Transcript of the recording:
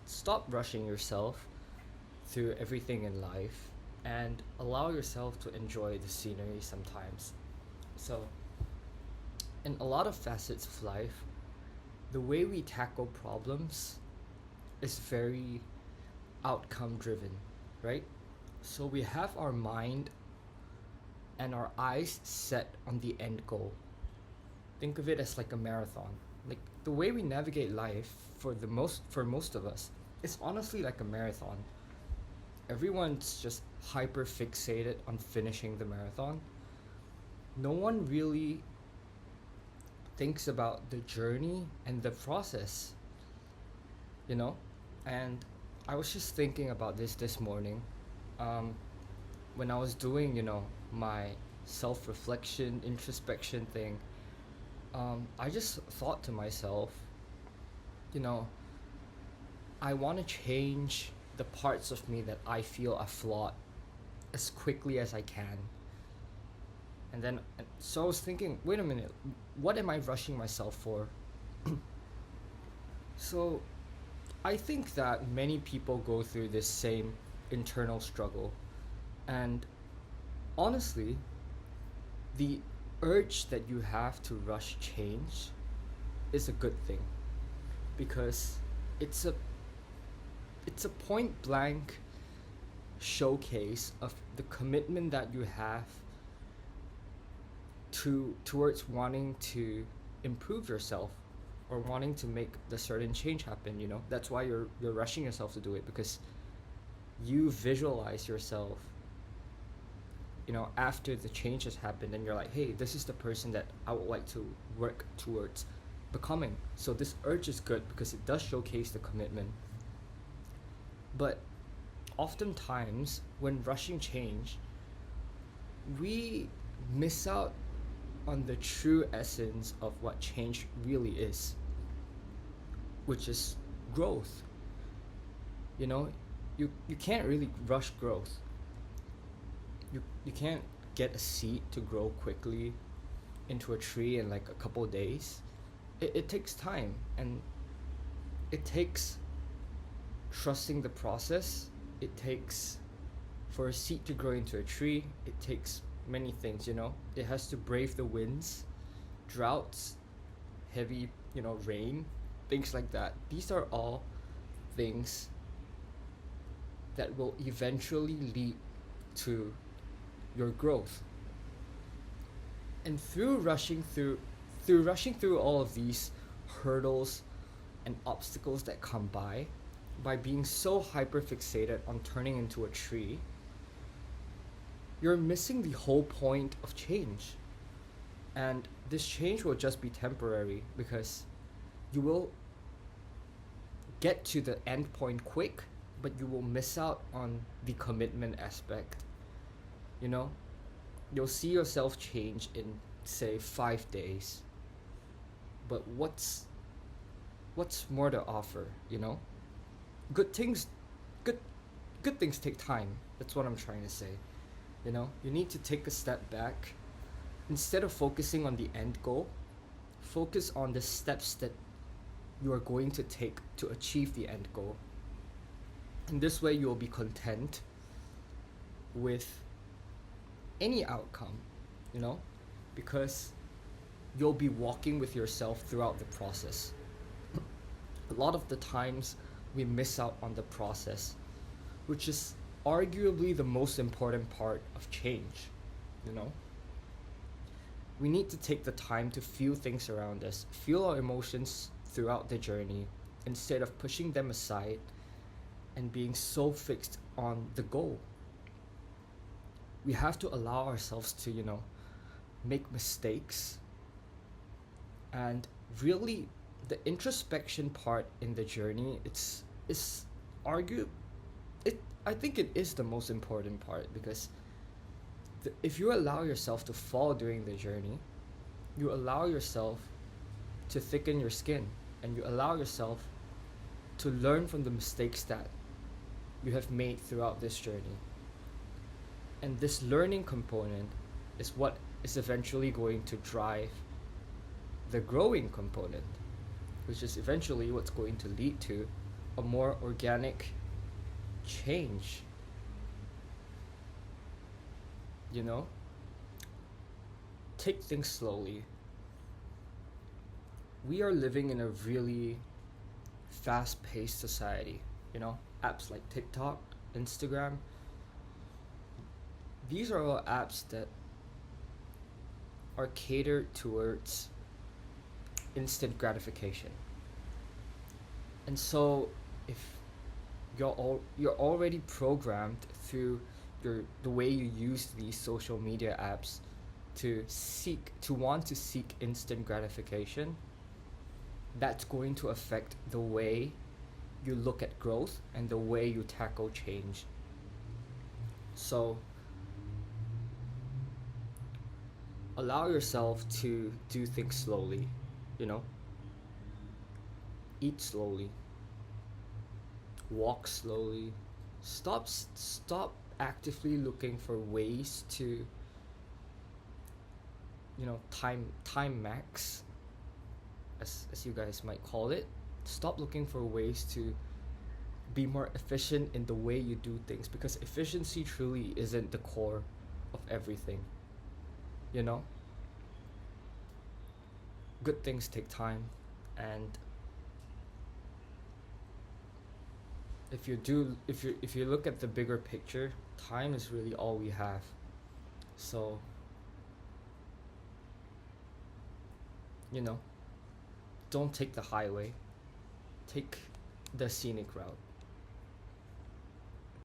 stop rushing yourself through everything in life and allow yourself to enjoy the scenery sometimes. So, in a lot of facets of life, the way we tackle problems is very outcome driven, right? So we have our mind and our eyes set on the end goal. Think of it as like a marathon. Like the way we navigate life for most of us, it's honestly like a marathon. Everyone's just hyper fixated on finishing the marathon. No one really thinks about the journey and the process, you know? And I was just thinking about this morning, um, when I was doing, my self reflection, introspection thing. I just thought to myself, you know, I want to change the parts of me that I feel are flawed as quickly as I can. So I was thinking, wait a minute, what am I rushing myself for? So I think that many people go through this same internal struggle. And honestly, the urge that you have to rush change is a good thing because it's a it's a point blank showcase of the commitment that you have towards wanting to improve yourself or wanting to make the certain change happen. That's why you're rushing yourself to do it, because you visualize yourself, after the change has happened, and you're like, hey, this is the person that I would like to work towards becoming. So this urge is good because it does showcase the commitment. But oftentimes when rushing change, we miss out on the true essence of what change really is, which is growth. You can't really rush growth. You can't get a seed to grow quickly into a tree in like a couple of days. It takes time, and it takes trusting the process. It takes, for a seed to grow into a tree, it takes many things. It has to brave the winds, droughts, heavy rain, things like that. These are all things that will eventually lead to your growth. And through rushing through all of these hurdles and obstacles that come by being so hyper fixated on turning into a tree, you're missing the whole point of change. And this change will just be temporary because you will get to the end point quick, but you will miss out on the commitment aspect. You'll see yourself change in, say, 5 days, but what's more to offer? Good things good good things take time. That's what I'm trying to say. You need to take a step back. Instead of focusing on the end goal, focus on the steps that you are going to take to achieve the end goal. And this way you will be content with any outcome, because you'll be walking with yourself throughout the process. A lot of the times we miss out on the process, which is arguably the most important part of change. We need to take the time to feel things around us, feel our emotions throughout the journey, instead of pushing them aside and being so fixed on the goal. We have to allow ourselves to, make mistakes. And really, the introspection part in the journey, I think it is the most important part, because if you allow yourself to fall during the journey, you allow yourself to thicken your skin, and you allow yourself to learn from the mistakes that you have made throughout this journey. And this learning component is what is eventually going to drive the growing component, which is eventually what's going to lead to a more organic change, you know? Take things slowly. We are living in a really fast paced society, you know? Apps like TikTok, Instagram, these are all apps that are catered towards instant gratification. And so if you're already programmed through the way you use these social media apps to want to seek instant gratification, that's going to affect the way you look at growth and the way you tackle change. So allow yourself to do things slowly, you know? Eat slowly, walk slowly. Stop actively looking for ways to, time max, as you guys might call it. Stop looking for ways to be more efficient in the way you do things, because efficiency truly isn't the core of everything, you know? Good things take time, and if you look at the bigger picture, time is really all we have. So, you know, don't take the highway, take the scenic route.